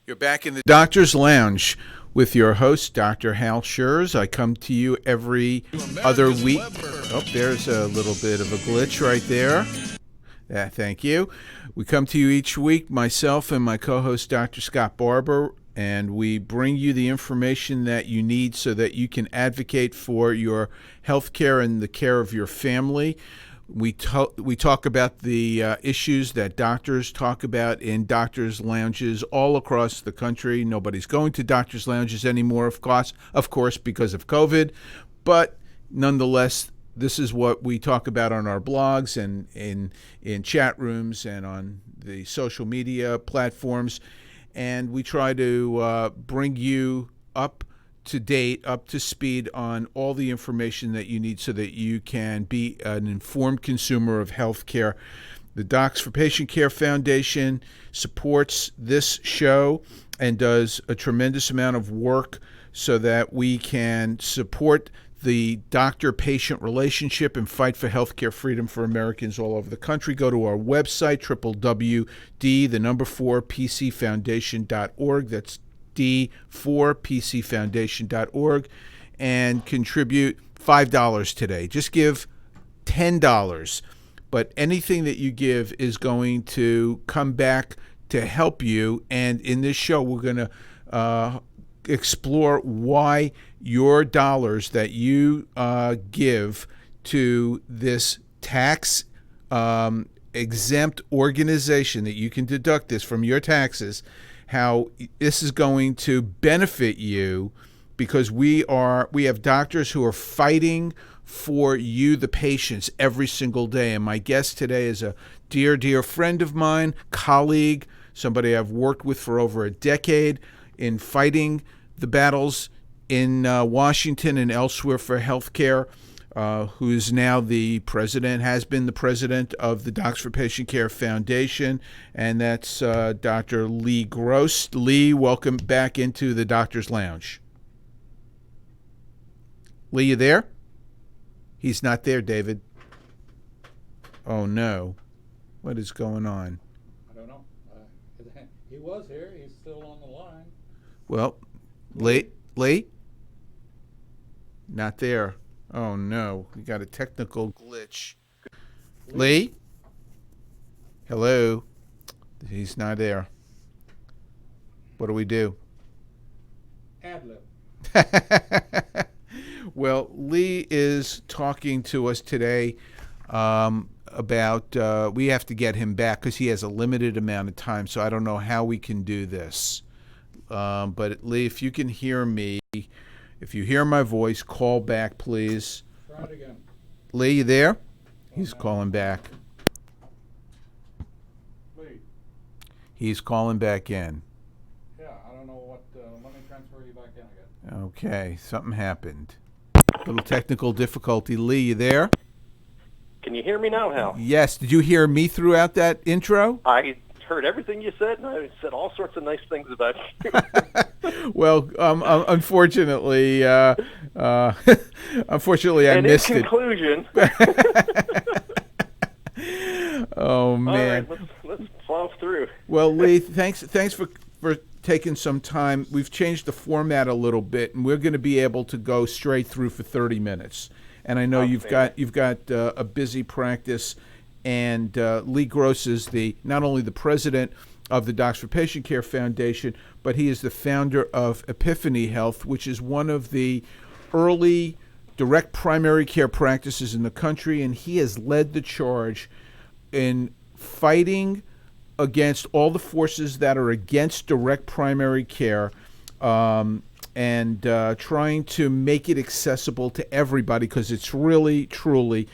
You're back in the Doctor's Lounge with your host, Dr. Hal Scherz. I come to you every other week. Oh, there's a little bit of a glitch right there. Yeah, thank you. We come to you each week, myself and my co-host, Dr. Scott Barber, and we bring you the information that you need so that you can advocate for your health care and the care of your family. We talk about the issues that doctors talk about in doctors' lounges all across the country. Nobody's going to doctors' lounges anymore, of course, because of COVID. But nonetheless, this is what we talk about on our blogs and in chat rooms and on the social media platforms. And we try to bring you up to date, up to speed on all the information that you need so that you can be an informed consumer of health care. The Docs4PatientCare Foundation supports this show and does a tremendous amount of work so that we can support the doctor-patient relationship and fight for healthcare freedom for Americans all over the country. Go to our website, www.d4pcfoundation.org. That's D4PCFoundation.org, and contribute $5 today. Just give $10, but anything that you give is going to come back to help you. And in this show, we're going to explore why your dollars that you give to this tax exempt organization, that you can deduct this from your taxes, how this is going to benefit you, because we have doctors who are fighting for you, the patients, every single day. And my guest today is a dear friend of mine, colleague, somebody I've worked with for over a decade in fighting the battles in Washington and elsewhere for healthcare. Who is now the president, has been the president of the Docs4PatientCare Foundation, and that's Dr. Lee Gross. Lee, welcome back into the Doctor's Lounge. Lee, you there? He's not there, David. Oh, no. What is going on? I don't know. He was here. He's still on the line. Well, Lee? Not there. Oh, no. We got a technical glitch. Lee? Hello? He's not there. What do we do? Ad-lib. Well, Lee is talking to us today about, we have to get him back because he has a limited amount of time, so I don't know how we can do this. But Lee, if you can hear me, if you hear my voice, call back, please. Try it again. Lee, you there? He's calling back. Lee. He's calling back in. Yeah, I don't know what. Let me transfer you back in again. Okay, something happened. Little technical difficulty. Lee, you there? Can you hear me now, Hal? Yes. Did you hear me throughout that intro? I heard everything you said, and I said all sorts of nice things about you. Well, unfortunately, unfortunately, I missed it. In conclusion. Oh man. All right, let's plow through. Well, Lee, thanks for taking some time. We've changed the format a little bit, and we're going to be able to go straight through for 30 minutes. And I know you've got a busy practice. And Lee Gross is not only the president of the Docs4PatientCare Foundation, but he is the founder of Epiphany Health, which is one of the early direct primary care practices in the country. And he has led the charge in fighting against all the forces that are against direct primary care, and trying to make it accessible to everybody, because it's really, truly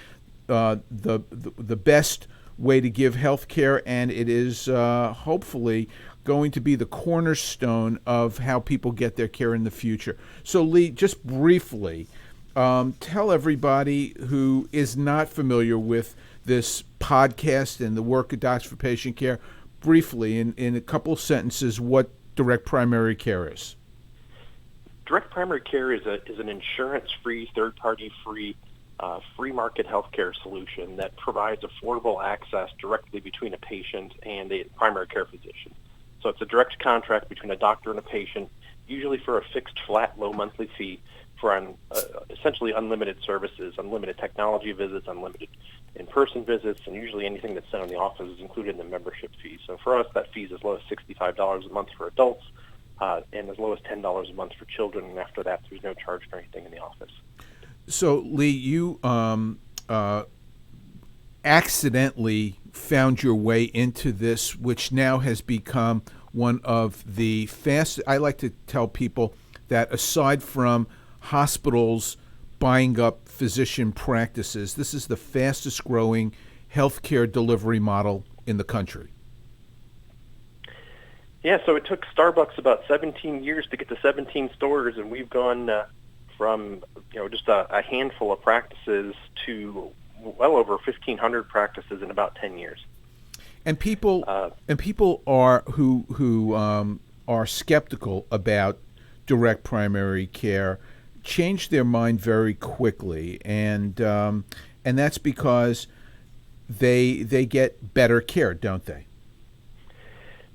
the best way to give health care, and it is hopefully going to be the cornerstone of how people get their care in the future. So, Lee, just briefly, tell everybody who is not familiar with this podcast and the work of Docs4PatientCare, briefly, in a couple of sentences, what direct primary care is. Direct primary care is an insurance-free, third-party-free, free market healthcare solution that provides affordable access directly between a patient and a primary care physician. So it's a direct contract between a doctor and a patient, usually for a fixed, flat, low monthly fee for essentially unlimited services, unlimited technology visits, unlimited in-person visits, and usually anything that's done in the office is included in the membership fee. So for us, that fee is as low as $65 a month for adults and as low as $10 a month for children. And after that, there's no charge for anything in the office. So, Lee, you accidentally found your way into this, which now has become one of the fastest. I like to tell people that aside from hospitals buying up physician practices, this is the fastest growing healthcare delivery model in the country. Yeah, so it took Starbucks about 17 years to get to 17 stores, and we've gone from just a handful of practices to well over 1,500 practices in about 10 years. And people are who are skeptical about direct primary care change their mind very quickly, and that's because they get better care, don't they?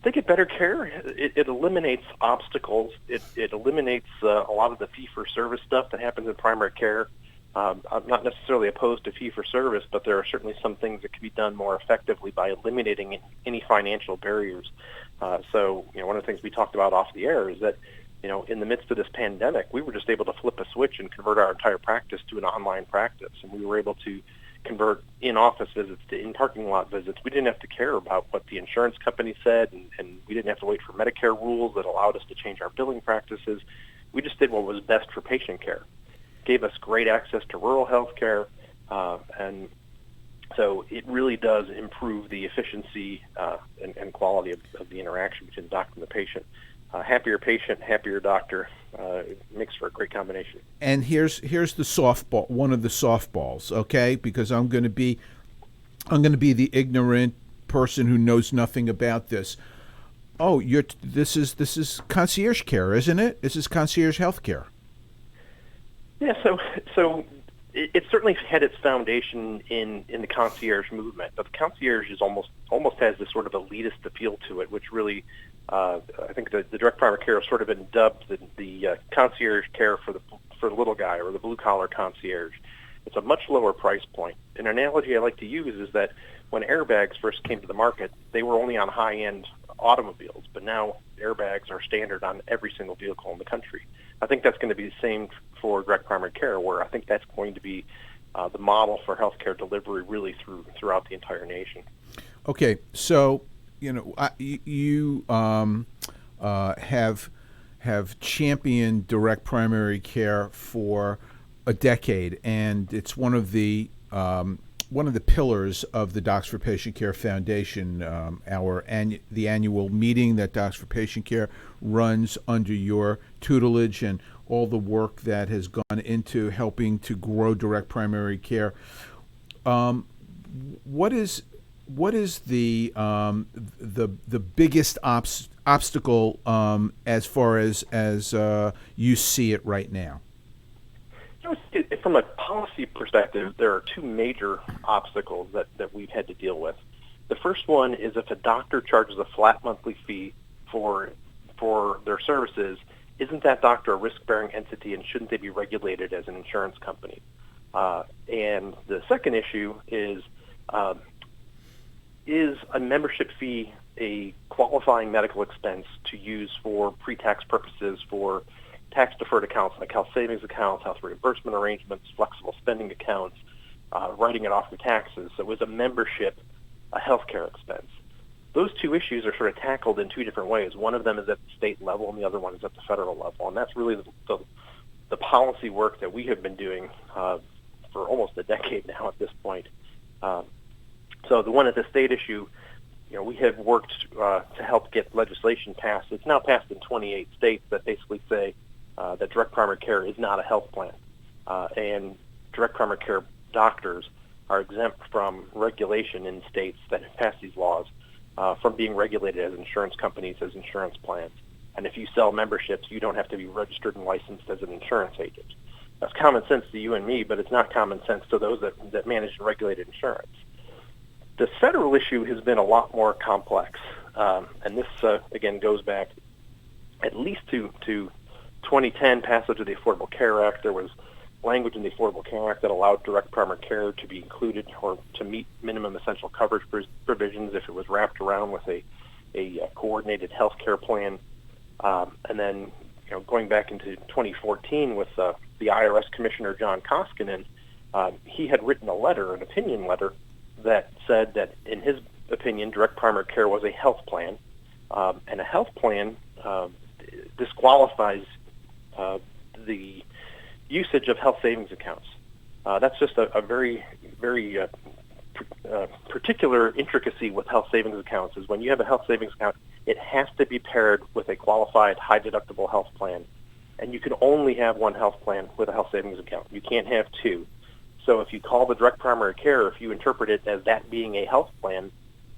They get better care. It eliminates obstacles. It eliminates a lot of the fee-for-service stuff that happens in primary care. I'm not necessarily opposed to fee-for-service, but there are certainly some things that can be done more effectively by eliminating any financial barriers. So, one of the things we talked about off the air is that, in the midst of this pandemic, we were just able to flip a switch and convert our entire practice to an online practice, and we were able to convert in-office visits to in-parking lot visits. We didn't have to care about what the insurance company said, and we didn't have to wait for Medicare rules that allowed us to change our billing practices. We just did what was best for patient care. Gave us great access to rural health care, and so it really does improve the efficiency and quality of the interaction between the doctor and the patient. Happier patient, happier doctor, makes for a great combination. And here's the softball, one of the softballs, okay? Because I'm going to be the ignorant person who knows nothing about this. Oh, this is concierge care, isn't it? This is concierge health care. Yeah, so it certainly had its foundation in the concierge movement, but the concierge is almost has this sort of elitist appeal to it, which really, I think the direct primary care has sort of been dubbed the concierge care for the little guy, or the blue collar concierge. It's a much lower price point. An analogy I like to use is that when airbags first came to the market, they were only on high end automobiles, but now airbags are standard on every single vehicle in the country. I think that's going to be the same for direct primary care, where I think that's going to be the model for healthcare delivery really throughout the entire nation. Okay, so you have championed direct primary care for a decade, and it's one of the pillars of the Docs4PatientCare Foundation. The annual meeting that Docs4PatientCare runs under your tutelage, and all the work that has gone into helping to grow direct primary care. What is the biggest obstacle as far as you see it right now? From a policy perspective, there are two major obstacles that we've had to deal with. The first one is if a doctor charges a flat monthly fee for their services, isn't that doctor a risk-bearing entity, and shouldn't they be regulated as an insurance company? And the second issue is a membership fee a qualifying medical expense to use for pre-tax purposes for tax-deferred accounts like health savings accounts, health reimbursement arrangements, flexible spending accounts, writing it off your taxes? So is a membership a healthcare expense? Those two issues are sort of tackled in two different ways. One of them is at the state level, and the other one is at the federal level. And that's really the policy work that we have been doing for almost a decade now at this point. So the one at the state issue, we have worked to help get legislation passed. It's now passed in 28 states that basically say that direct primary care is not a health plan. And direct primary care doctors are exempt from regulation in states that have passed these laws from being regulated as insurance companies, as insurance plans. And if you sell memberships, you don't have to be registered and licensed as an insurance agent. That's common sense to you and me, but it's not common sense to those that manage and regulate insurance. The federal issue has been a lot more complex. and this again goes back at least to 2010 passage of the Affordable Care Act. There was language in the Affordable Care Act that allowed direct primary care to be included or to meet minimum essential coverage provisions if it was wrapped around with a coordinated health care plan. And then going back into 2014 with the IRS Commissioner John Koskinen, he had written a letter, an opinion letter, that said that in his opinion, direct primary care was a health plan, and a health plan disqualifies the usage of health savings accounts. That's just a very, very particular intricacy with health savings accounts is when you have a health savings account, it has to be paired with a qualified high deductible health plan. And you can only have one health plan with a health savings account. You can't have two. So if you call the direct primary care, if you interpret it as that being a health plan,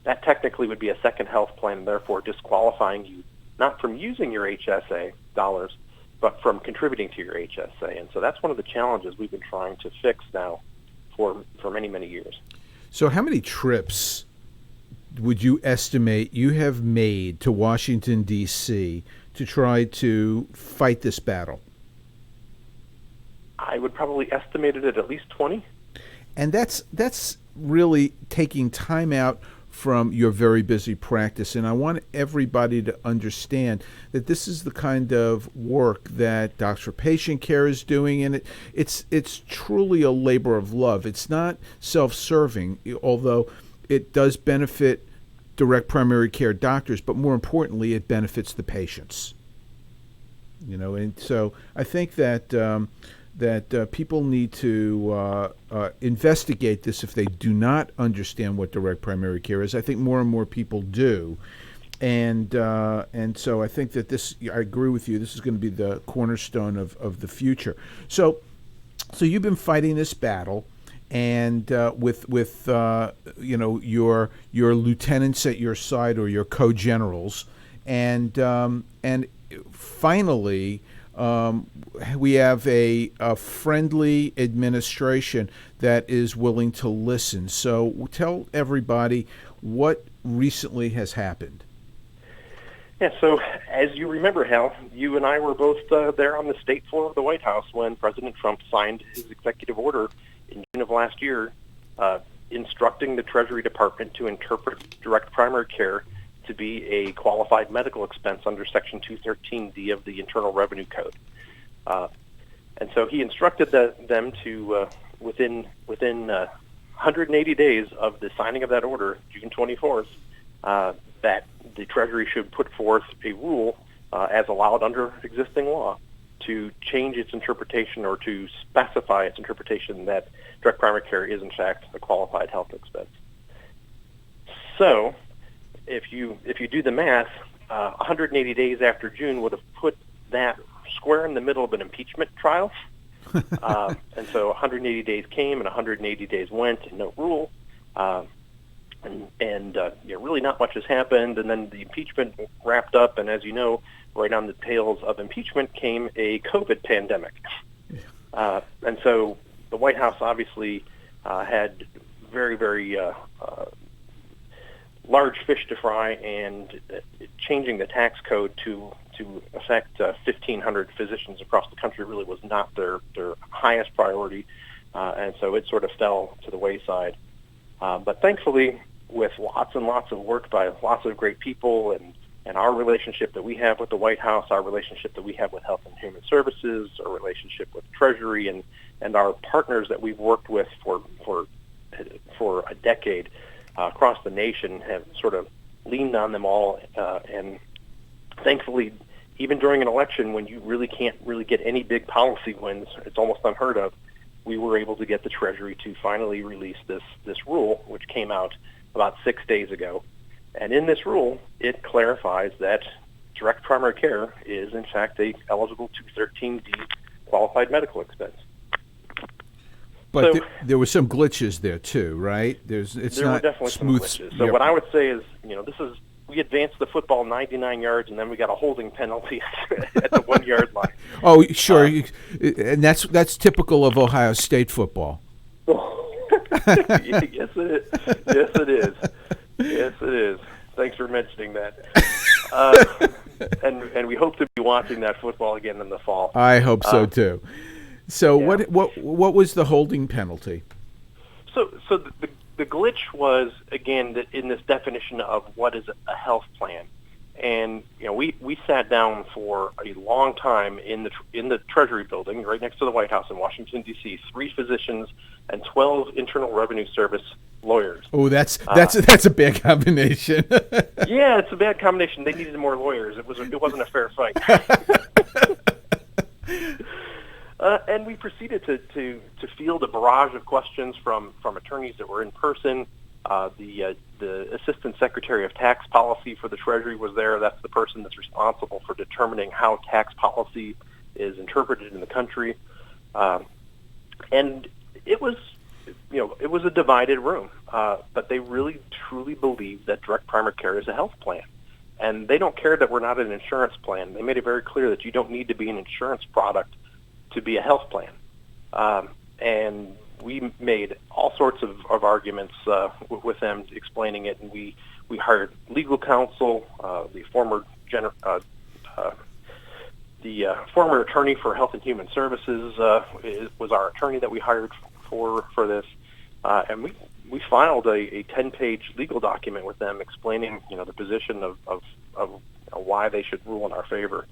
that technically would be a second health plan, and therefore disqualifying you not from using your HSA dollars, but from contributing to your HSA. And so that's one of the challenges we've been trying to fix now for many, many years. So how many trips would you estimate you have made to Washington, D.C. to try to fight this battle? I would probably estimate it at least 20. And that's really taking time out from your very busy practice. And I want everybody to understand that this is the kind of work that Docs4PatientCare is doing, and it's truly a labor of love. It's not self-serving, although it does benefit direct primary care doctors, but more importantly, it benefits the patients. And so I think that people need to investigate this if they do not understand what direct primary care is. I think more and more people do, and so I think that this. I agree with you. This is going to be the cornerstone of the future. So you've been fighting this battle, and with your lieutenants at your side or your co-generals, and finally. We have a friendly administration that is willing to listen. So tell everybody what recently has happened. Yeah, so as you remember, Hal, you and I were both there on the state floor of the White House when President Trump signed his executive order in June of last year instructing the Treasury Department to interpret direct primary care to be a qualified medical expense under Section 213D of the Internal Revenue Code. And so he instructed them to, within 180 days of the signing of that order, June 24th, that the Treasury should put forth a rule, as allowed under existing law, to change its interpretation or to specify its interpretation that direct primary care is, in fact, a qualified health expense. So if you do the math, 180 days after June would have put that square in the middle of an impeachment trial. And so 180 days came and 180 days went and no rule. Really not much has happened. And then the impeachment wrapped up. And as you know, right on the tails of impeachment came a COVID pandemic. And so the White House obviously had very, very large fish to fry, and changing the tax code to affect 1,500 physicians across the country really was not their highest priority, and so it sort of fell to the wayside. But thankfully, with lots and lots of work by lots of great people and our relationship that we have with the White House, our relationship that we have with Health and Human Services, our relationship with Treasury, and our partners that we've worked with for a decade, across the nation, have sort of leaned on them all, and thankfully, even during an election when you really can't really get any big policy wins, it's almost unheard of, we were able to get the Treasury to finally release this rule, which came out about 6 days ago. And in this rule, it clarifies that direct primary care is, in fact, a eligible 213D qualified medical expense. But so, there were some glitches there too, right? There were definitely smooth, some glitches. So what I would say is, we advanced the football 99 yards, and then we got a holding penalty at the 1 yard line. Oh, sure, and that's typical of Ohio State football. Yes, it is. Yes, it is. Yes, it is. Thanks for mentioning that. And we hope to be watching that football again in the fall. I hope so too. So yeah. what was the holding penalty? So the glitch was, again, in this definition of what is a health plan. And we sat down for a long time in the Treasury building right next to the White House in Washington, D.C., 3 physicians and 12 Internal Revenue Service lawyers. Oh, that's a bad combination. Yeah, it's a bad combination. They needed more lawyers. It wasn't a fair fight. And we proceeded to field a barrage of questions from attorneys that were in person. The Assistant Secretary of Tax Policy for the Treasury was there. That's the person that's responsible for determining how tax policy is interpreted in the country. And it was a divided room. But they really, truly believe that direct primary care is a health plan. And they don't care that we're not an insurance plan. They made it very clear that you don't need to be an insurance product to be a health plan. And we made all sorts of arguments with them explaining it, and we hired legal counsel. The former attorney for Health and Human Services was our attorney that we hired for this, and we filed a 10-page legal document with them explaining the position of why they should rule in our favor.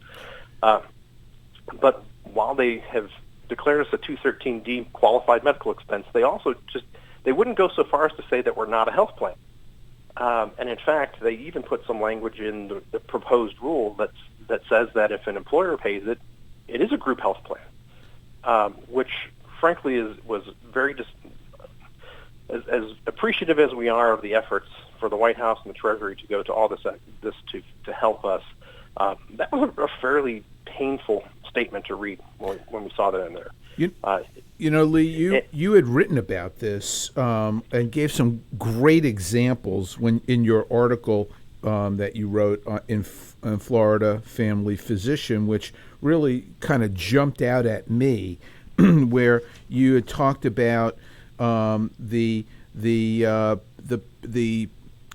But while they have declared us a 213D qualified medical expense, they also they wouldn't go so far as to say that we're not a health plan. And in fact, they even put some language in the proposed rule that says that if an employer pays it, it is a group health plan, which frankly was very as appreciative as we are of the efforts for the White House and the Treasury to go to all this to help us. That was a fairly painful statement to read when we saw that in there. Lee, you had written about this and gave some great examples in your article that you wrote in Florida Family Physician, which really kind of jumped out at me, where you had talked about the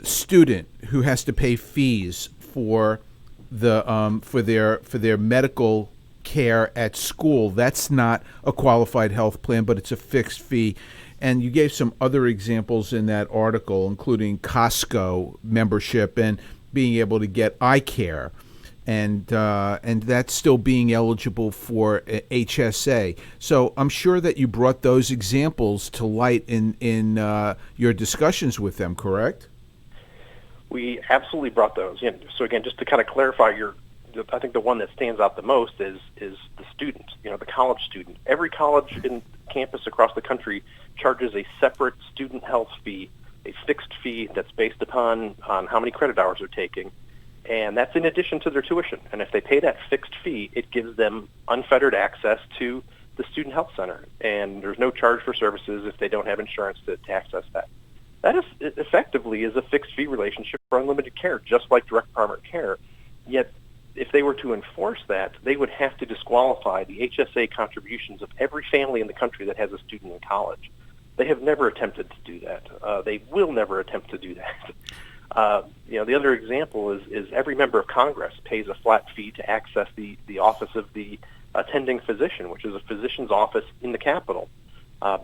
student who has to pay fees for their medical care at school. That's not a qualified health plan, but it's a fixed fee. And you gave some other examples in that article, including Costco membership and being able to get eye care, and that's still being eligible for HSA. So I'm sure that you brought those examples to light in your discussions with them, correct? We absolutely brought those in. So again, just to kind of clarify, I think the one that stands out the most is the student, the college student. Every college in campus across the country charges a separate student health fee, a fixed fee that's based upon how many credit hours they're taking, and that's in addition to their tuition. And if they pay that fixed fee, it gives them unfettered access to the student health center, and there's no charge for services if they don't have insurance to access that. That is effectively is a fixed fee relationship for unlimited care, just like direct primary care. Yet, if they were to enforce that, they would have to disqualify the HSA contributions of every family in the country that has a student in college. They have never attempted to do that. They will never attempt to do that. The other example is every member of Congress pays a flat fee to access the office of the attending physician, which is a physician's office in the Capitol.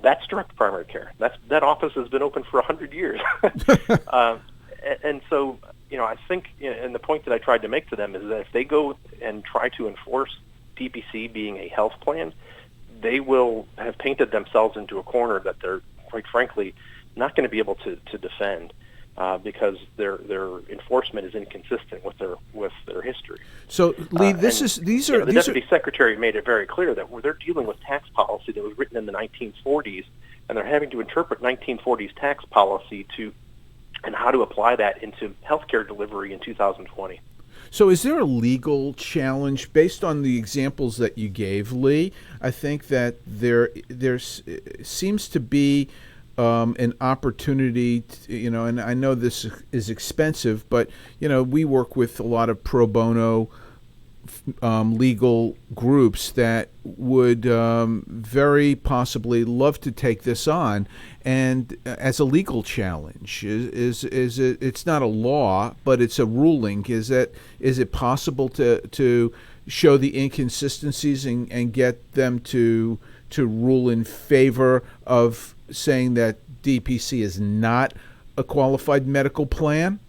That's direct primary care. That office has been open for 100 years. And so, I think, and the point that I tried to make to them is that if they go and try to enforce DPC being a health plan, they will have painted themselves into a corner that they're, quite frankly, not going to be able to defend because their enforcement is inconsistent with their history. So, Lee, the Deputy Secretary made it very clear that they're dealing with tax policy that was written in the 1940s, and they're having to interpret 1940s tax policy and how to apply that into healthcare delivery in 2020. So is there a legal challenge based on the examples that you gave, Lee? I think that there seems to be an opportunity, and I know this is expensive, but, we work with a lot of pro bono legal groups that would very possibly love to take this on, and as a legal challenge. Is it? It's not a law, but it's a ruling. Is it possible to show the inconsistencies and get them to rule in favor of saying that DPC is not a qualified medical plan?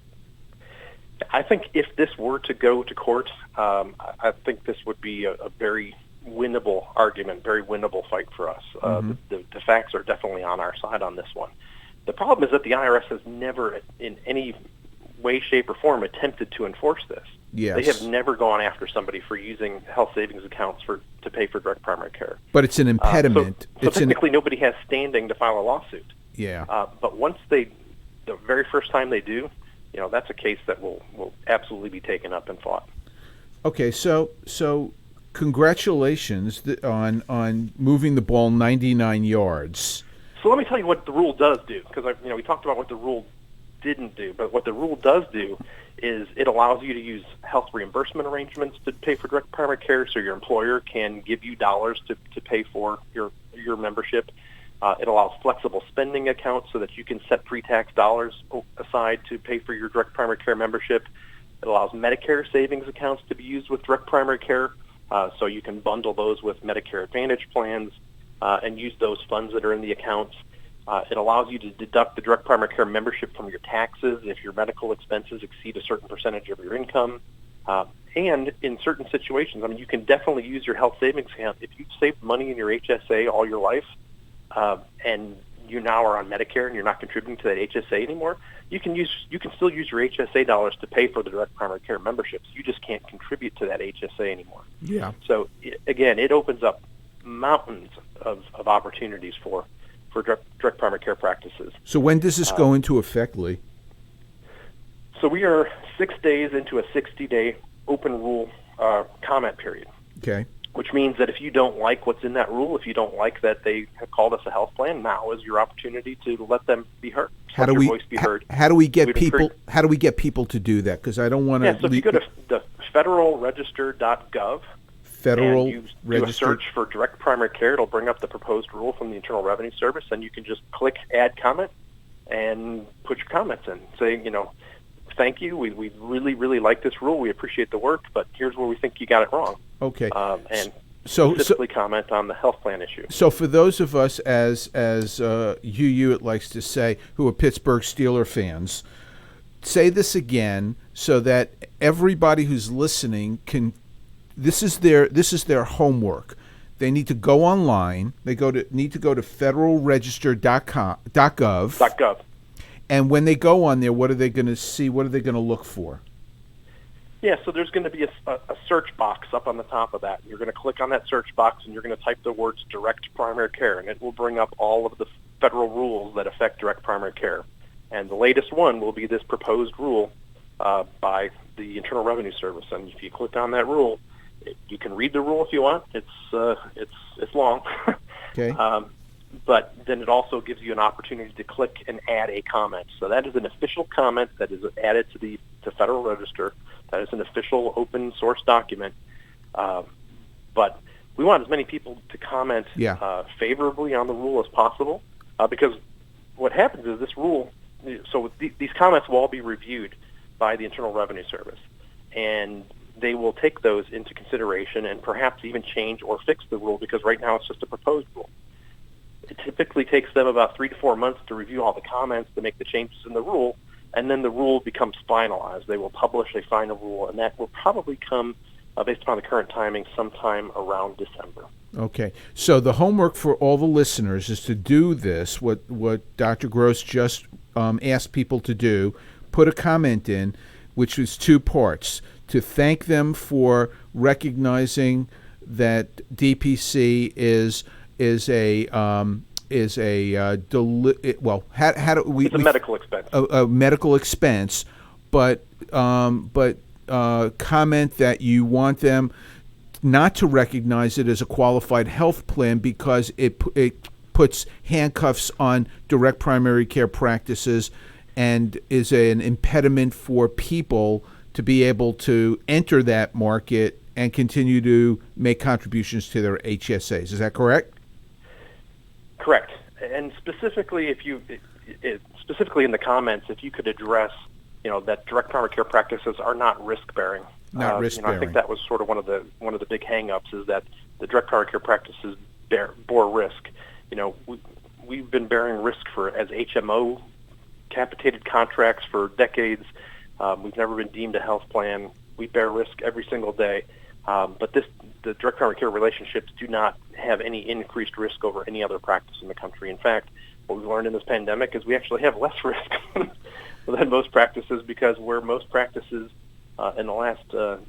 I think if this were to go to court, I think this would be a very winnable argument, very winnable fight for us. The facts are definitely on our side on this one. The problem is that the IRS has never, in any way, shape, or form, attempted to enforce this. Yes. They have never gone after somebody for using health savings accounts to pay for direct primary care. But it's an impediment. So technically, nobody has standing to file a lawsuit. Yeah. But once the very first time they do, that's a case that will absolutely be taken up and fought. Okay, so congratulations on moving the ball 99 yards. So let me tell you what the rule does do, because we talked about what the rule didn't do, but what the rule does do is it allows you to use health reimbursement arrangements to pay for direct primary care, so your employer can give you dollars to pay for your membership. It allows flexible spending accounts so that you can set pre-tax dollars aside to pay for your direct primary care membership. It allows Medicare savings accounts to be used with direct primary care, so you can bundle those with Medicare Advantage plans and use those funds that are in the accounts. It allows you to deduct the direct primary care membership from your taxes if your medical expenses exceed a certain percentage of your income. And in certain situations, you can definitely use your health savings account. If you've saved money in your HSA all your life, and you now are on Medicare and you're not contributing to that HSA anymore, you can still use your HSA dollars to pay for the direct primary care memberships. You just can't contribute to that HSA anymore. Yeah. So again, it opens up mountains of opportunities for direct primary care practices. So when does this go into effect, Lee? So we are 6 days into a 60-day open rule comment period. Okay. Which means that if you don't like what's in that rule, if you don't like that they have called us a health plan, now is your opportunity to let them be heard. How do we get people to do that? Because I don't want to. Yeah, so if you go to the federalregister.gov, and you do a search for direct primary care, it'll bring up the proposed rule from the Internal Revenue Service, and you can just click Add Comment and put your comments in, saying, thank you. We really, really like this rule. We appreciate the work, but here's where we think you got it wrong. Okay. And specifically comment on the health plan issue. So for those of us, as Hewitt likes to say, who are Pittsburgh Steelers fans, say this again so that everybody who's listening can. This is their homework. They need to go online. They need to go to federalregister.gov. And when they go on there, what are they going to see? What are they going to look for? Yeah, so there's going to be a search box up on the top of that. You're going to click on that search box, and you're going to type the words direct primary care, and it will bring up all of the federal rules that affect direct primary care. And the latest one will be this proposed rule by the Internal Revenue Service. And if you click on that rule, you can read the rule if you want. It's long. Okay. But then it also gives you an opportunity to click and add a comment. So that is an official comment that is added to the Federal Register. That is an official open source document. But we want as many people to comment favorably on the rule as possible, because what happens is this rule, so these comments will all be reviewed by the Internal Revenue Service, and they will take those into consideration and perhaps even change or fix the rule, because right now it's just a proposed rule. It typically takes them about 3 to 4 months to review all the comments, to make the changes in the rule, and then the rule becomes finalized. They will publish a final rule, and that will probably come, based upon the current timing, sometime around December. Okay. So the homework for all the listeners is to do this, what Dr. Gross just asked people to do, put a comment in, which is 2 parts, to thank them for recognizing that DPC is a it's a medical expense. A medical expense, but comment that you want them not to recognize it as a qualified health plan because it puts handcuffs on direct primary care practices and is an impediment for people to be able to enter that market and continue to make contributions to their HSAs. Is that correct? Correct. And specifically, specifically in the comments, if you could address, that direct primary care practices are not risk-bearing. Not risk-bearing. I think that was sort of one of the big hang-ups, is that the direct primary care practices bore risk. We've been bearing risk as HMO capitated contracts for decades. We've never been deemed a health plan. We bear risk every single day. But the direct primary care relationships do not have any increased risk over any other practice in the country. In fact, what we've learned in this pandemic is we actually have less risk than most practices, because where most practices in the last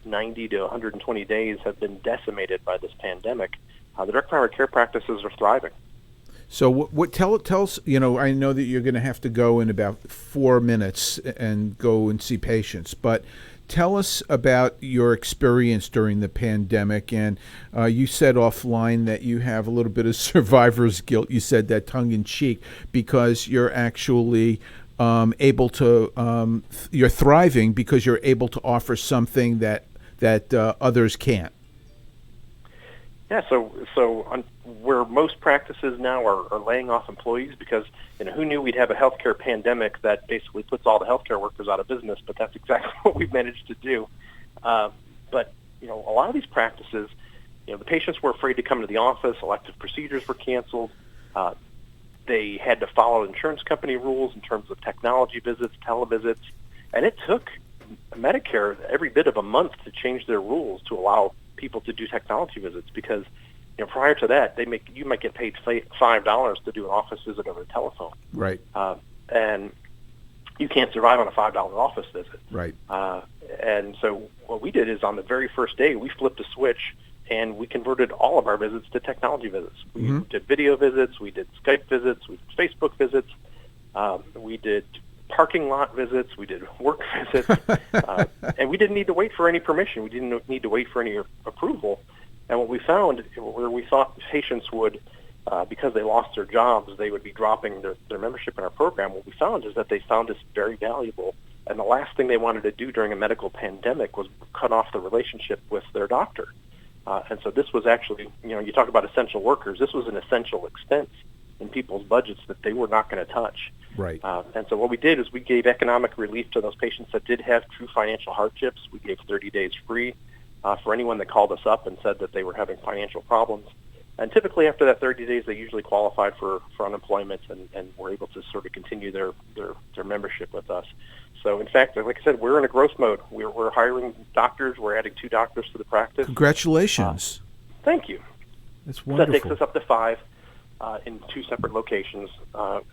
90 to 120 days have been decimated by this pandemic, the direct primary care practices are thriving. So tell us, I know that you're going to have to go in about 4 minutes and go and see patients, but tell us about your experience during the pandemic. And you said offline that you have a little bit of survivor's guilt. You said that tongue in cheek, because you're actually able to, you're thriving because you're able to offer something that others can't. Yeah, so where most practices now are laying off employees, because who knew we'd have a healthcare pandemic that basically puts all the healthcare workers out of business, but that's exactly what we've managed to do. But a lot of these practices, the patients were afraid to come to the office. Elective procedures were canceled. They had to follow insurance company rules in terms of technology visits, televisits, and it took Medicare every bit of a month to change their rules to allow people to do technology visits, because prior to that you might get paid $5 to do an office visit over the telephone, right? And you can't survive on a $5 office visit, right? And so what we did is, on the very first day, we flipped a switch and we converted all of our visits to technology visits. We did video visits, we did Skype visits, we did Facebook visits, we did parking lot visits, we did work visits, and we didn't need to wait for any permission. We didn't need to wait for any approval. And what we found, where we thought patients would, because they lost their jobs, they would be dropping their membership in our program, what we found is that they found this very valuable. And the last thing they wanted to do during a medical pandemic was cut off the relationship with their doctor. And so this was actually, you talk about essential workers, this was an essential expense in people's budgets that they were not going to touch. Right. And so what we did is we gave economic relief to those patients that did have true financial hardships. We gave 30 days free for anyone that called us up and said that they were having financial problems. And typically after that 30 days, they usually qualified for unemployment and were able to sort of continue their membership with us. So in fact, like I said, we're in a growth mode. We're hiring doctors. We're adding 2 doctors to the practice. Congratulations. Thank you. That's wonderful. That takes us up to 5. In 2 separate locations,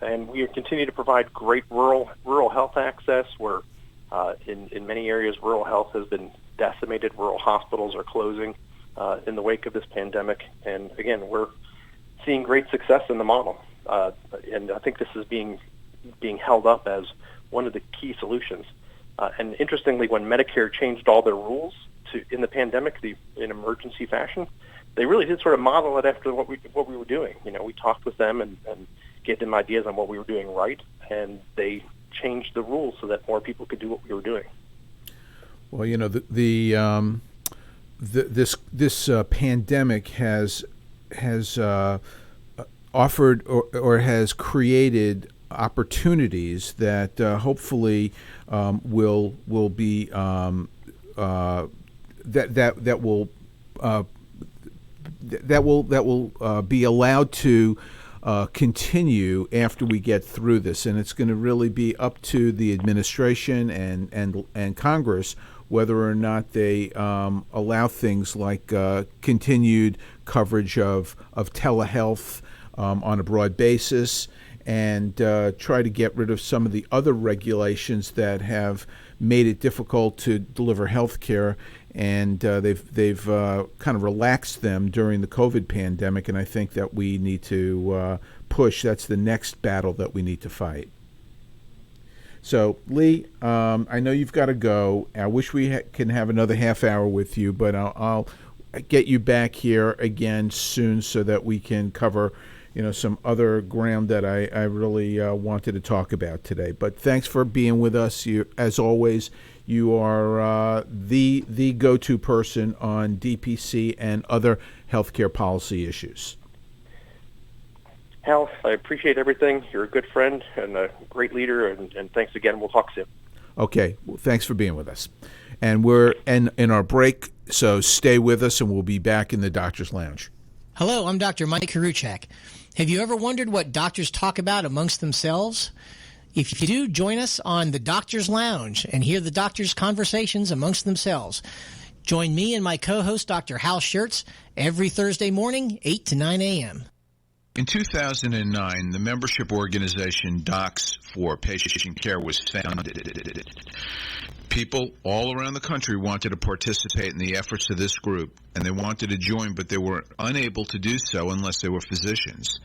and we continue to provide great rural health access. Where in many areas rural health has been decimated. Rural hospitals are closing in the wake of this pandemic, and again, we're seeing great success in the model. And I think this is being held up as one of the key solutions. And interestingly, when Medicare changed all their rules in the pandemic, in emergency fashion, they really did sort of model it after what we were doing. We talked with them and gave them ideas on what we were doing right, and they changed the rules so that more people could do what we were doing. Well, this pandemic has offered or has created opportunities that hopefully will be that will be allowed to continue after we get through this, and it's going to really be up to the administration and Congress whether or not they allow things like continued coverage of telehealth on a broad basis, and try to get rid of some of the other regulations that have made it difficult to deliver health care. And they've kind of relaxed them during the COVID pandemic, and I think that we need to push. That's the next battle that we need to fight. So, Lee, I know you've got to go. I wish we can have another half hour with you, but I'll get you back here again soon so that we can cover some other ground that I really wanted to talk about today. But thanks for being with us. As always, You are the go-to person on DPC and other healthcare policy issues. Hal, I appreciate everything. You're a good friend and a great leader, and thanks again. We'll talk soon. Okay, well, thanks for being with us. And we're in our break, so stay with us, and we'll be back in the Doctor's Lounge. Hello, I'm Dr. Mike Karuchak. Have you ever wondered what doctors talk about amongst themselves? If you do, join us on the Doctor's Lounge and hear the doctors' conversations amongst themselves. Join me and my co-host, Dr. Hal Scherz, every Thursday morning, 8 to 9 a.m. In 2009, the membership organization Docs4PatientCare was founded. People all around the country wanted to participate in the efforts of this group, and they wanted to join, but they were unable to do so unless they were physicians.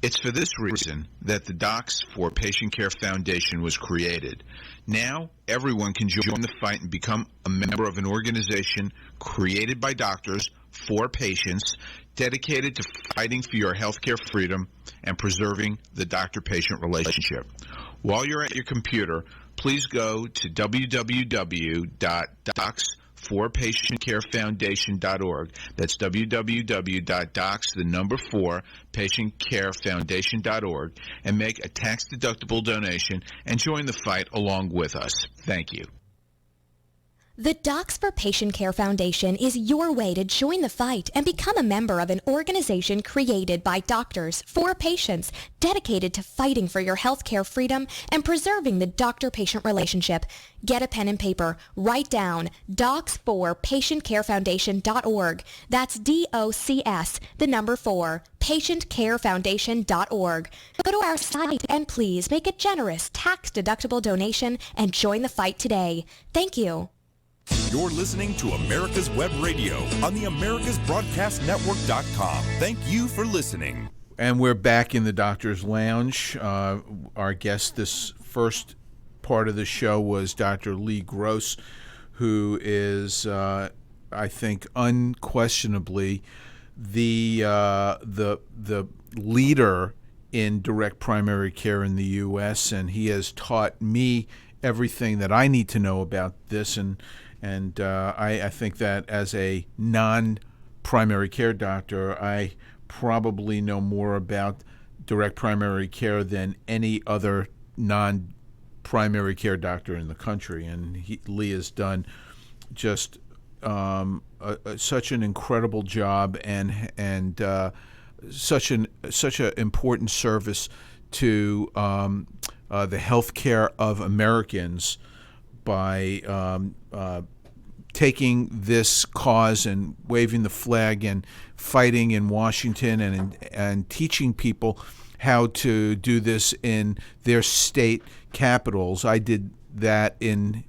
It's for this reason that the Docs4PatientCare Foundation was created. Now, everyone can join the fight and become a member of an organization created by doctors for patients, dedicated to fighting for your healthcare freedom and preserving the doctor-patient relationship. While you're at your computer, please go to www.docs4patientcarefoundation.org. That's www.docs4patientcarefoundation.org and make a tax-deductible donation and join the fight along with us. Thank you. The Docs4PatientCare Foundation is your way to join the fight and become a member of an organization created by doctors for patients, dedicated to fighting for your healthcare freedom and preserving the doctor-patient relationship. Get a pen and paper. Write down Docs4PatientCareFoundation.org. That's DOCS, the number 4, PatientCareFoundation.org. Go to our site and please make a generous tax-deductible donation and join the fight today. Thank you. You're listening to America's Web Radio on the AmericasBroadcastNetwork.com. Thank you for listening. And we're back in the Doctor's Lounge. Our guest this first part of the show was Dr. Lee Gross, who is, I think, unquestionably the leader in direct primary care in the U.S., and he has taught me everything that I need to know about this, and I think that as a non-primary care doctor, I probably know more about direct primary care than any other non-primary care doctor in the country. And Lee has done just such an incredible job and such an important service to the healthcare of Americans by taking this cause and waving the flag and fighting in Washington and teaching people how to do this in their state capitals. I did that in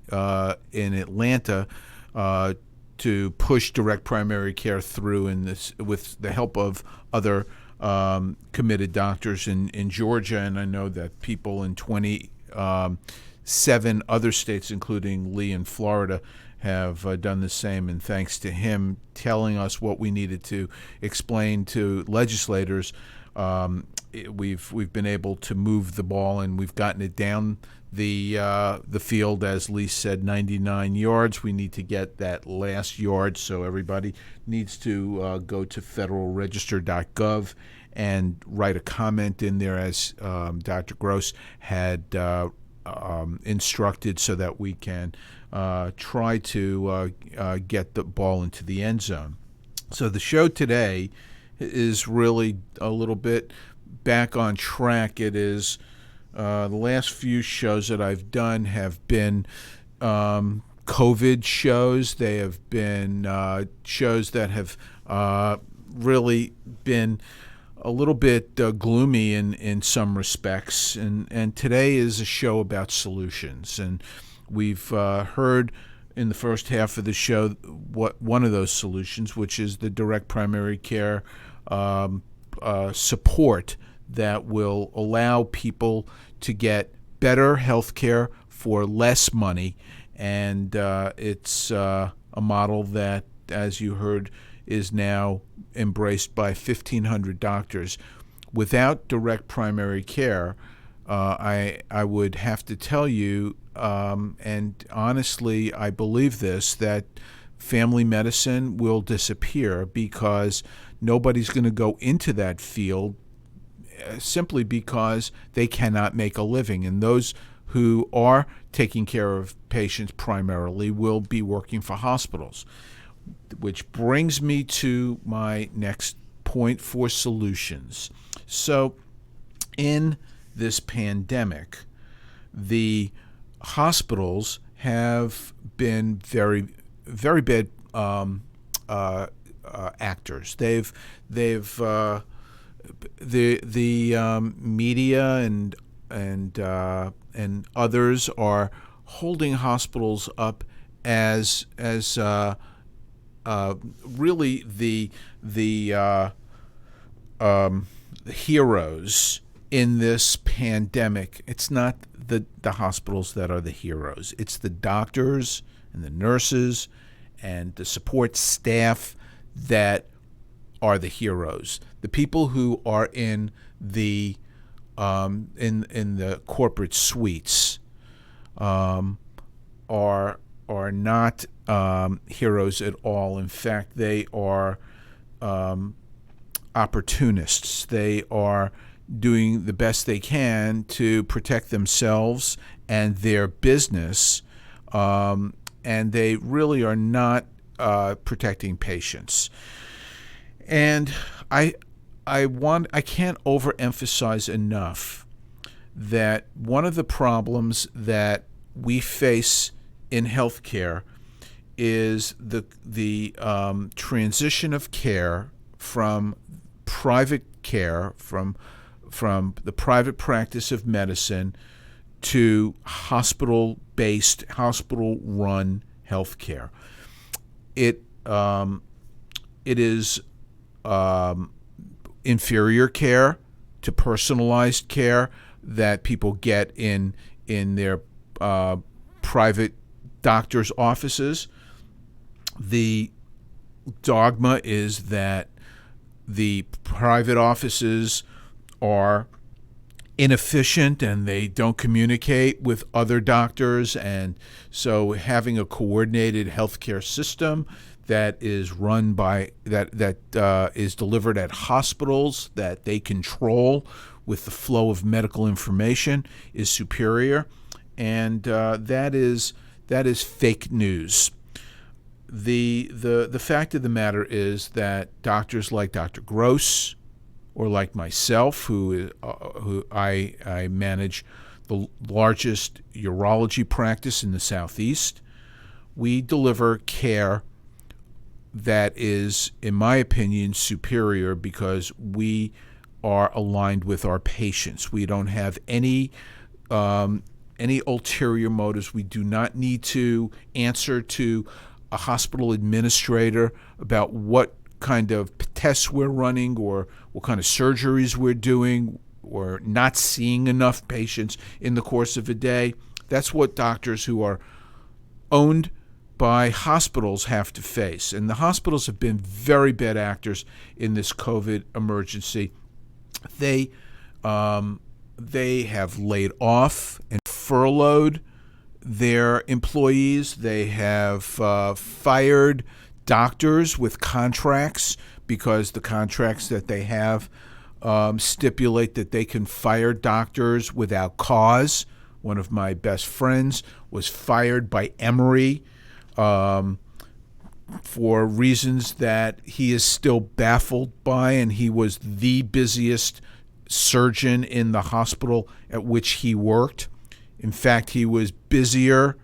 Atlanta to push direct primary care through in this with the help of other committed doctors in Georgia, and I know that people in 27 other states, including Lee in Florida, have done the same. And thanks to him telling us what we needed to explain to legislators, we've been able to move the ball, and we've gotten it down the field, as Lee said, 99 yards. We need to get that last yard, so everybody needs to go to federalregister.gov and write a comment in there, as Dr. Gross had instructed, so that we can try to get the ball into the end zone. So the show today is really a little bit back on track. It is the last few shows that I've done have been COVID shows. They have been shows that have really been a little bit gloomy in some respects. And today is a show about solutions. And we've heard in the first half of the show what one of those solutions, which is the direct primary care support that will allow people to get better health care for less money. And it's a model that, as you heard, is now embraced by 1,500 doctors. Without direct primary care, I would have to tell you, and honestly, I believe this, that family medicine will disappear because nobody's going to go into that field simply because they cannot make a living. And those who are taking care of patients primarily will be working for hospitals, which brings me to my next point for solutions. So in this pandemic, the hospitals have been very, very bad actors. The media and others are holding hospitals up as really the heroes in this pandemic. It's not the hospitals that are the heroes. It's the doctors and the nurses and the support staff that are the heroes. The people who are in the corporate suites are not heroes at all. In fact, they are opportunists. They are doing the best they can to protect themselves and their business, and they really are not protecting patients. And I can't overemphasize enough that one of the problems that we face in healthcare is the transition of care from private care, from the private practice of medicine to hospital-based, hospital-run healthcare. It is inferior care to personalized care that people get in their private doctor's offices. The dogma is that the private offices are inefficient and they don't communicate with other doctors, and so having a coordinated healthcare system that is run by that is delivered at hospitals that they control with the flow of medical information is superior, and that is fake news. The fact of the matter is that doctors like Dr. Gross, or like myself, who I manage the largest urology practice in the Southeast, we deliver care that is, in my opinion, superior because we are aligned with our patients. We don't have any ulterior motives. We do not need to answer to a hospital administrator about what kind of tests we're running or what kind of surgeries we're doing or not seeing enough patients in the course of a day. That's what doctors who are owned by hospitals have to face. And the hospitals have been very bad actors in this COVID emergency. They have laid off and furloughed their employees. They have fired doctors with contracts because the contracts that they have stipulate that they can fire doctors without cause. One of my best friends was fired by Emory for reasons that he is still baffled by, and he was the busiest surgeon in the hospital at which he worked. In fact, he was busier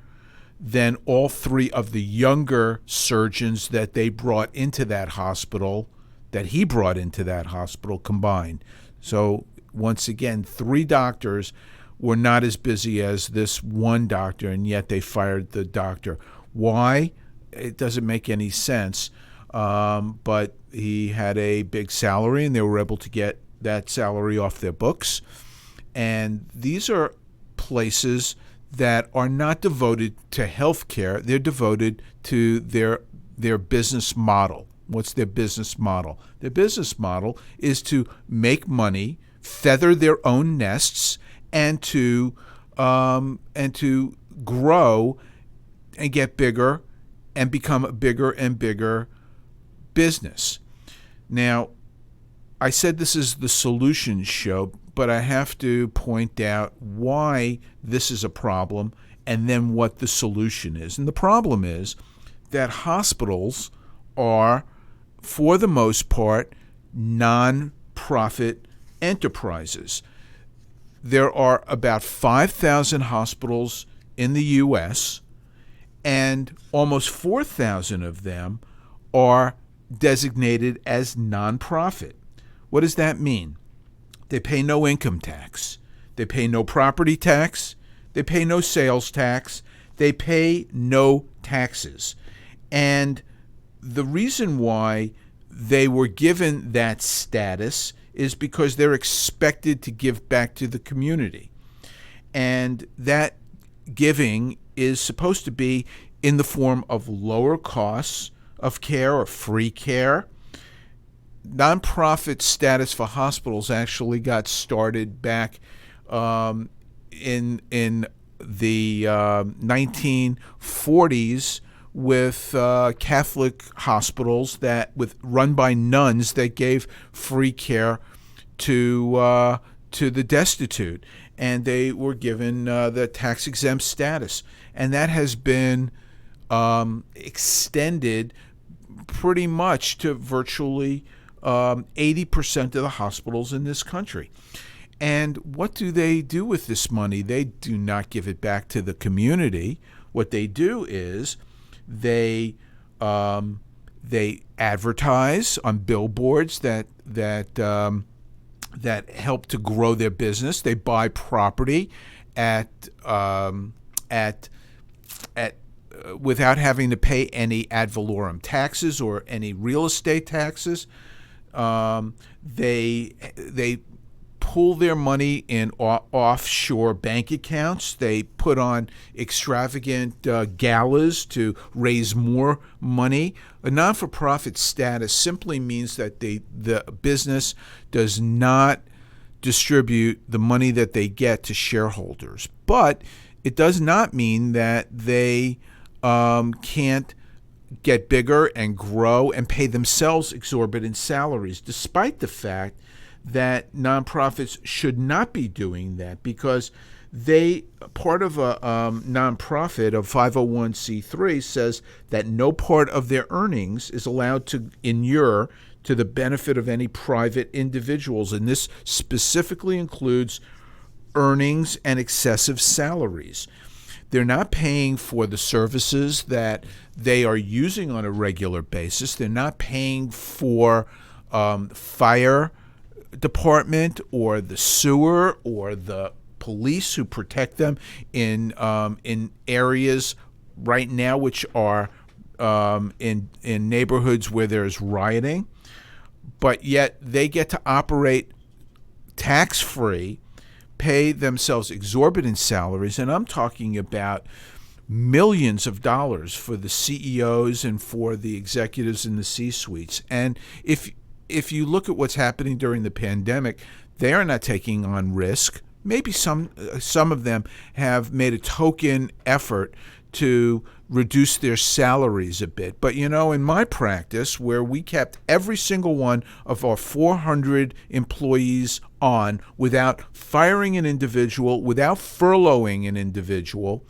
than all three of the younger surgeons that they brought into that hospital, that he brought into that hospital combined. So once again, three doctors were not as busy as this one doctor, and yet they fired the doctor. Why? It doesn't make any sense. But he had a big salary, and they were able to get that salary off their books. And these are places that are not devoted to healthcare. They're devoted to their business model. What's their business model? Their business model is to make money, feather their own nests, and to grow and get bigger and become a bigger and bigger business. Now, I said this is the solutions show, but I have to point out why this is a problem and then what the solution is. And the problem is that hospitals are, for the most part, non-profit enterprises. There are about 5,000 hospitals in the U.S., and almost 4,000 of them are designated as nonprofit. What does that mean? They pay no income tax. They pay no property tax. They pay no sales tax. They pay no taxes. And the reason why they were given that status is because they're expected to give back to the community. And that giving is supposed to be in the form of lower costs of care or free care. Nonprofit status for hospitals actually got started back in the 1940s with Catholic hospitals run by nuns that gave free care to the destitute, and they were given the tax-exempt status, and that has been extended pretty much to virtually 80% of the hospitals in this country. And what do they do with this money? They do not give it back to the community. What they do is they advertise on billboards that help to grow their business. They buy property without having to pay any ad valorem taxes or any real estate taxes. They pull their money in offshore bank accounts. They put on extravagant galas to raise more money. A non-for-profit status simply means that the business does not distribute the money that they get to shareholders. But it does not mean that they can't get bigger and grow and pay themselves exorbitant salaries, despite the fact that nonprofits should not be doing that, because part of a nonprofit, a 501c3, says that no part of their earnings is allowed to inure to the benefit of any private individuals, and this specifically includes earnings and excessive salaries. They're not paying for the services that they are using on a regular basis. They're not paying for fire department or the sewer or the police who protect them in areas right now which are in neighborhoods where there's rioting, but yet they get to operate tax-free, pay themselves exorbitant salaries, and I'm talking about millions of dollars for the CEOs and for the executives in the C-suites. And if you look at what's happening during the pandemic, they are not taking on risk. Maybe some of them have made a token effort to reduce their salaries a bit. But, in my practice, where we kept every single one of our 400 employees on without firing an individual, without furloughing an individual,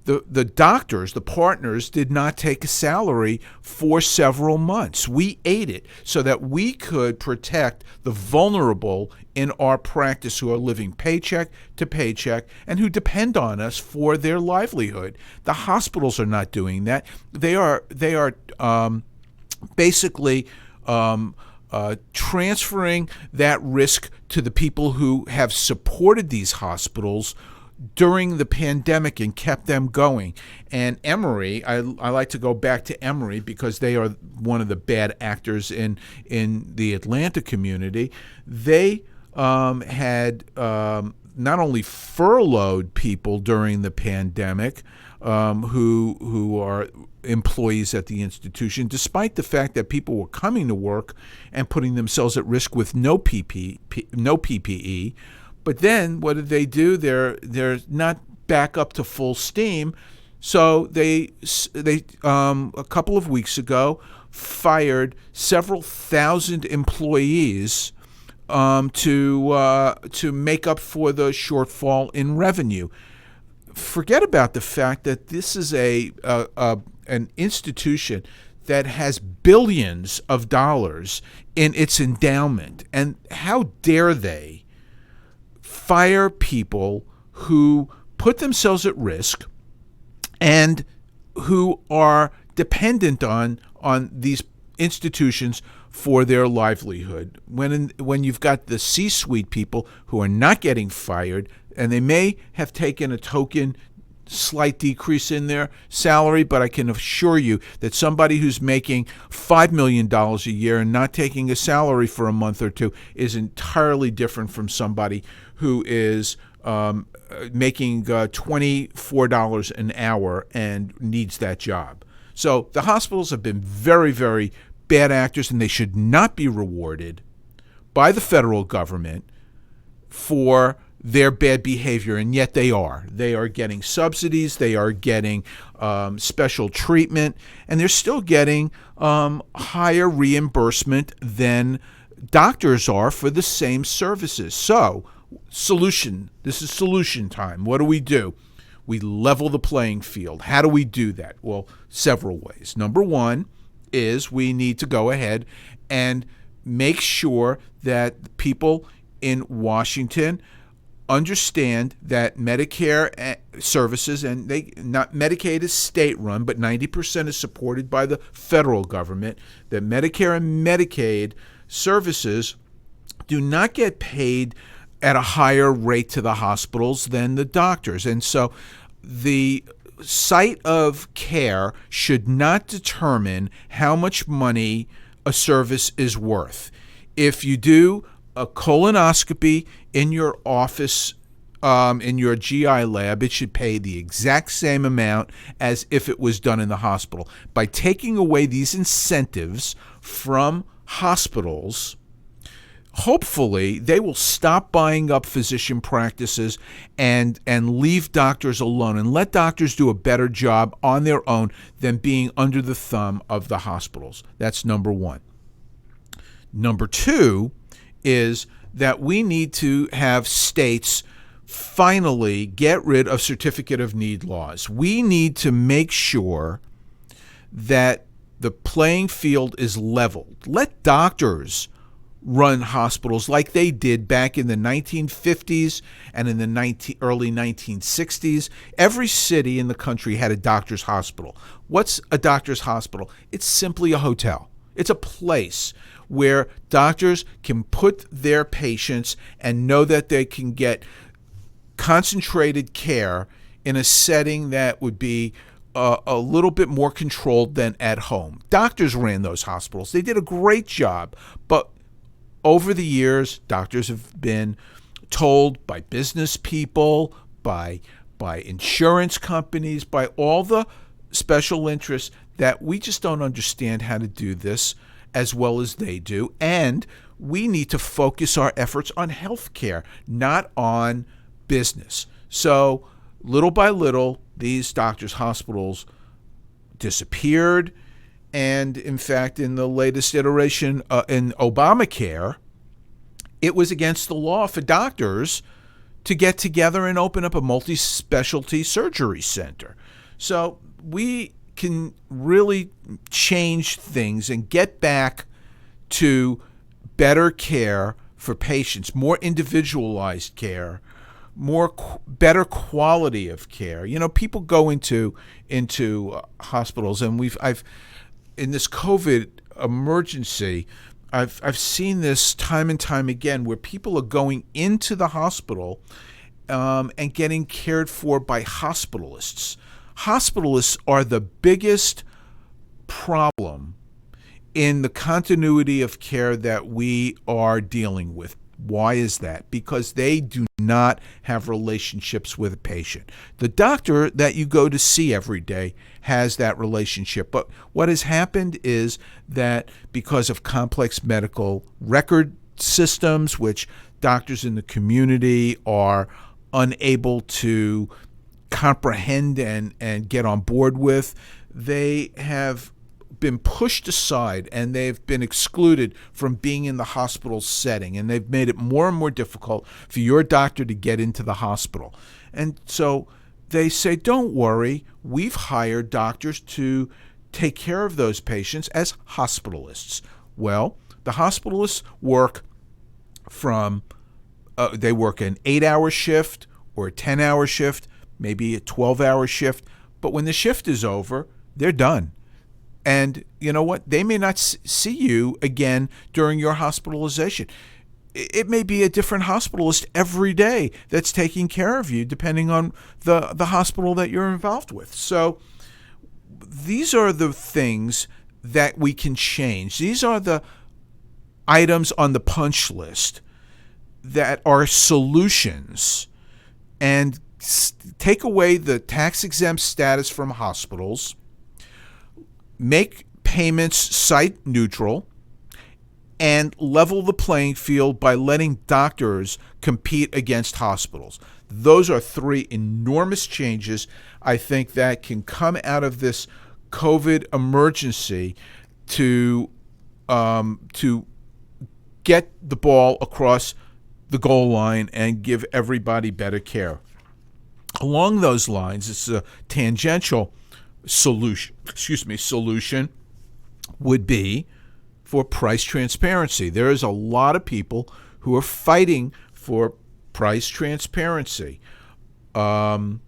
the doctors, the partners, did not take a salary for several months. We ate it so that we could protect the vulnerable in our practice who are living paycheck to paycheck and who depend on us for their livelihood. The hospitals are not doing that. They are basically transferring that risk to the people who have supported these hospitals during the pandemic and kept them going. And Emory, I like to go back to Emory because they are one of the bad actors in the Atlanta community. They had not only furloughed people during the pandemic who are employees at the institution, despite the fact that people were coming to work and putting themselves at risk with no PPE, But then what did they do? They're not back up to full steam. So they a couple of weeks ago fired several thousand employees to make up for the shortfall in revenue. Forget about the fact that this is an institution that has billions of dollars in its endowment, and how dare they fire people who put themselves at risk and who are dependent on these institutions for their livelihood. When you've got the C-suite people who are not getting fired, and they may have taken a token slight decrease in their salary, but I can assure you that somebody who's making $5 million a year and not taking a salary for a month or two is entirely different from somebody who is making $24 an hour and needs that job. So the hospitals have been very, very bad actors, and they should not be rewarded by the federal government for their bad behavior, and yet they are. They are getting subsidies, they are getting special treatment, and they're still getting higher reimbursement than doctors are for the same services. So, solution. This is solution time. What do? We level the playing field. How do we do that? Well, several ways. Number one is we need to go ahead and make sure that people in Washington understand that Medicare services, and Medicaid is state-run, but 90% is supported by the federal government, that Medicare and Medicaid services do not get paid at a higher rate to the hospitals than the doctors. And so the site of care should not determine how much money a service is worth. If you do a colonoscopy in your office, in your GI lab, it should pay the exact same amount as if it was done in the hospital. By taking away these incentives from hospitals, hopefully they will stop buying up physician practices and leave doctors alone and let doctors do a better job on their own than being under the thumb of the hospitals. That's number one. Number two is that we need to have states finally get rid of certificate of need laws. We need to make sure that the playing field is leveled. Let doctors run hospitals like they did back in the 1950s and in the early 1960s. Every city in the country had a doctor's hospital. What's a doctor's hospital? It's simply a hotel. It's a place where doctors can put their patients and know that they can get concentrated care in a setting that would be a little bit more controlled than at home. Doctors ran those hospitals. They did a great job, but over the years, doctors have been told by business people, by insurance companies, by all the special interests that we just don't understand how to do this as well as they do, and we need to focus our efforts on healthcare, not on business. So little by little, these doctors' hospitals disappeared. And in fact, in the latest iteration in Obamacare, it was against the law for doctors to get together and open up a multi-specialty surgery center. So we can really change things and get back to better care for patients, more individualized care, better quality of care. You know, people go into hospitals, and I've in this COVID emergency, I've seen this time and time again, where people are going into the hospital and getting cared for by hospitalists. Hospitalists are the biggest problem in the continuity of care that we are dealing with. Why is that? Because they do not have relationships with a patient. The doctor that you go to see every day has that relationship. But what has happened is that because of complex medical record systems, which doctors in the community are unable to comprehend and get on board with. They have been pushed aside and they've been excluded from being in the hospital setting, and they've made it more and more difficult for your doctor to get into the hospital. And so they say, don't worry, we've hired doctors to take care of those patients as hospitalists. Well, the hospitalists work they work an 8-hour shift or a 10-hour shift, maybe a 12-hour shift, but when the shift is over, they're done. And you know what? They may not see you again during your hospitalization. It may be a different hospitalist every day that's taking care of you, depending on the hospital that you're involved with. So these are the things that we can change. These are the items on the punch list that are solutions, and take away the tax-exempt status from hospitals, make payments site neutral, and level the playing field by letting doctors compete against hospitals. Those are 3 enormous changes I think that can come out of this COVID emergency to get the ball across the goal line and give everybody better care. Along those lines, it's a tangential solution would be for price transparency. There is a lot of people who are fighting for price transparency. There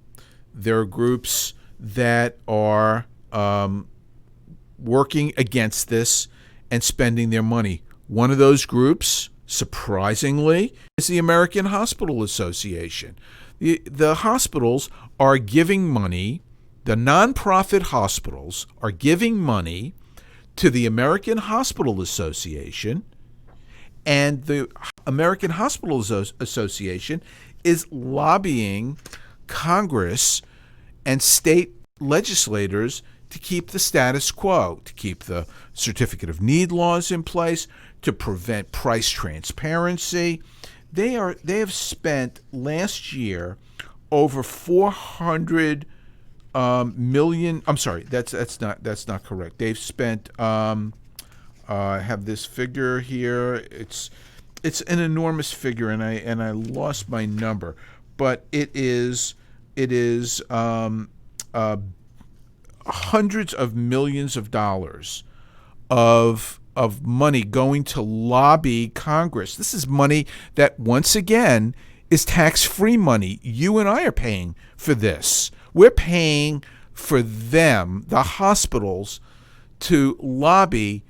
are groups that are working against this and spending their money. One of those groups, surprisingly, is the American Hospital Association. The hospitals are giving money, the nonprofit hospitals are giving money to the American Hospital Association, and the American Hospital Association is lobbying Congress and state legislators to keep the status quo, to keep the certificate of need laws in place, to prevent price transparency. They have spent last year over 400 million. I'm sorry, that's not correct. They've spent. I have this figure here. It's an enormous figure, and I lost my number, but it is hundreds of millions of dollars of money going to lobby Congress. This is money that, once again, is tax-free money. You and I are paying for this. We're paying for them, the hospitals, to lobby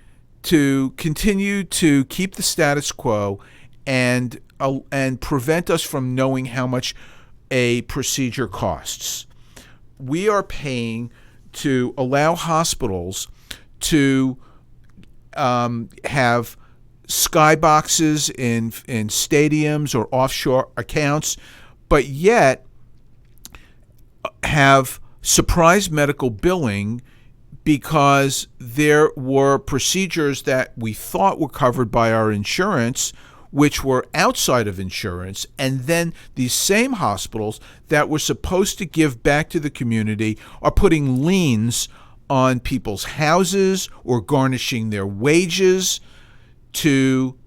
to continue to keep the status quo and prevent us from knowing how much a procedure costs. We are paying to allow hospitals to have skyboxes in stadiums or offshore accounts, but yet have surprise medical billing because there were procedures that we thought were covered by our insurance which were outside of insurance, and then these same hospitals that were supposed to give back to the community are putting liens on people's houses or garnishing their wages to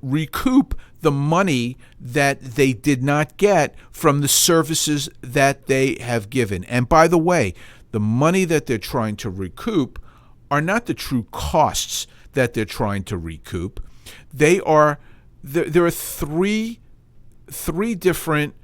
recoup the money that they did not get from the services that they have given. And by the way, the money that they're trying to recoup are not the true costs that they're trying to recoup. There are three different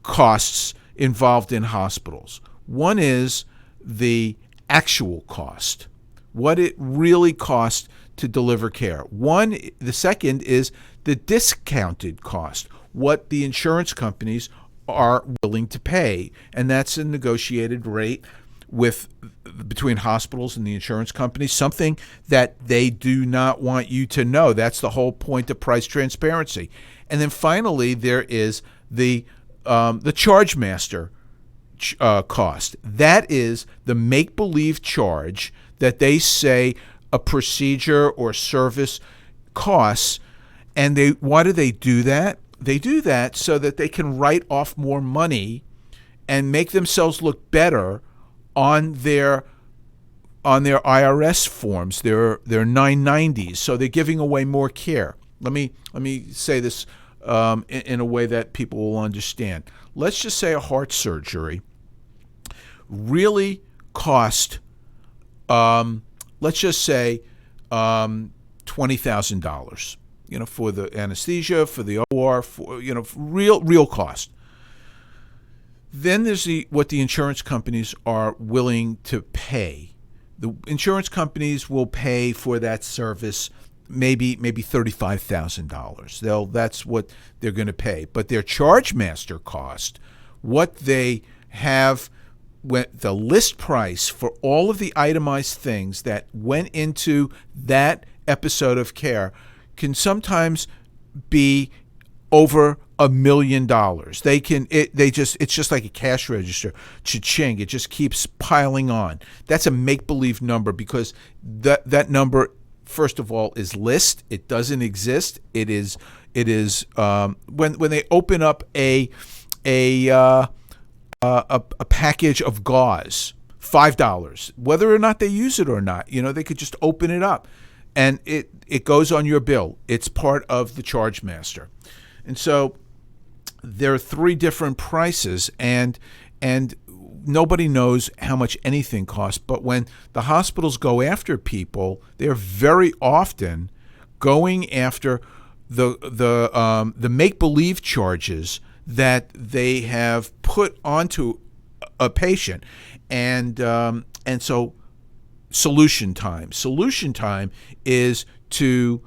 costs involved in hospitals. One is the actual cost, what it really costs to deliver care. The second is the discounted cost, what the insurance companies are willing to pay, and that's a negotiated rate between hospitals and the insurance companies, something that they do not want you to know. That's the whole point of price transparency. And then finally, there is the charge master cost. That is the make-believe charge that they say a procedure or service costs. And why do they do that? They do that so that they can write off more money and make themselves look better on their IRS forms, their 990s. So they're giving away more care. Let me say this in a way that people will understand. Let's just say a heart surgery really cost, let's just say, $20,000. For the anesthesia, for the OR, for real cost. Then there's what the insurance companies are willing to pay. The insurance companies will pay for that service maybe $35,000. That's what they're going to pay. But their charge master cost, what they have, the list price for all of the itemized things that went into that episode of care, can sometimes be over $1 million. It's just like a cash register. Cha-ching, it just keeps piling on. That's a make-believe number because that number, first of all, is list. It doesn't exist. It is when they open up a package of gauze, $5, whether or not they use it or not, they could just open it up. And it goes on your bill. It's part of the charge master. And so there are 3 different prices, and nobody knows how much anything costs. But when the hospitals go after people, they're very often going after the make-believe charges that they have put onto a patient. And so solution time is to,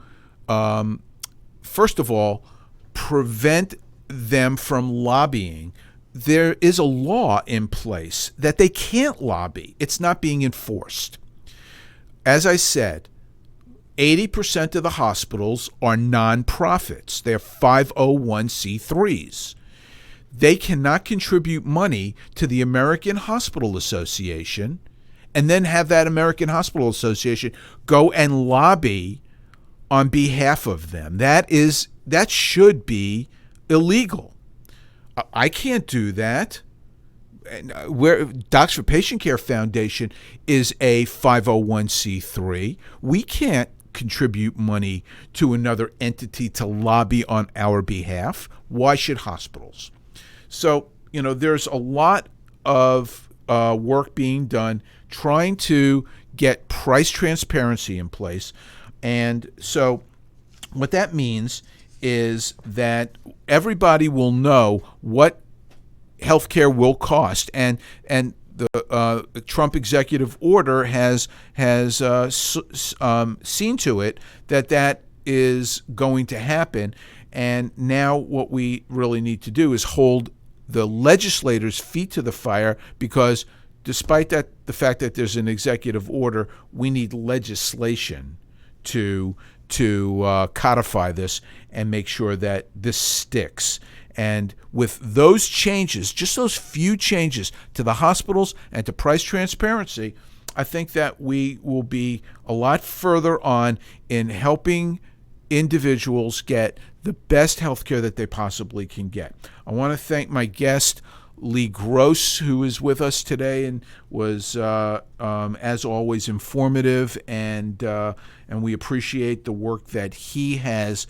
first of all, prevent them from lobbying. There is a law in place that they can't lobby. It's not being enforced. As I said, 80% of the hospitals are nonprofits. They're 501c3s. They cannot contribute money to the American Hospital Association and then have that American Hospital Association go and lobby on behalf of them. That should be illegal. I can't do that. Where Docs4PatientCare Foundation is a 501c3. We can't contribute money to another entity to lobby on our behalf. Why should hospitals? So, there's a lot of work being done trying to get price transparency in place. And so what that means is that everybody will know what healthcare will cost. And the Trump executive order has seen to it that is going to happen. And now what we really need to do is hold the legislators' feet to the fire, because despite the fact that there's an executive order, we need legislation to codify this and make sure that this sticks. And with those changes, just those few changes to the hospitals and to price transparency, I think that we will be a lot further on in helping individuals get the best health care that they possibly can get. I want to thank my guest, Lee Gross, who is with us today and was, as always, informative, and we appreciate the work that he has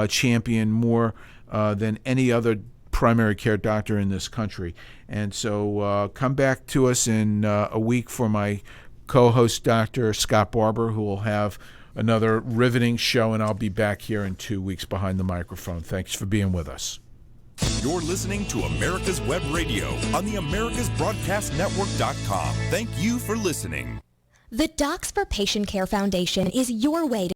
championed more than any other primary care doctor in this country. And so come back to us in a week for my co-host, Dr. Scott Barber, who will have another riveting show, and I'll be back here in 2 weeks behind the microphone. Thanks for being with us. You're listening to America's Web Radio on the AmericasBroadcastNetwork.com. Thank you for listening. The Docs4PatientCare Foundation is your way to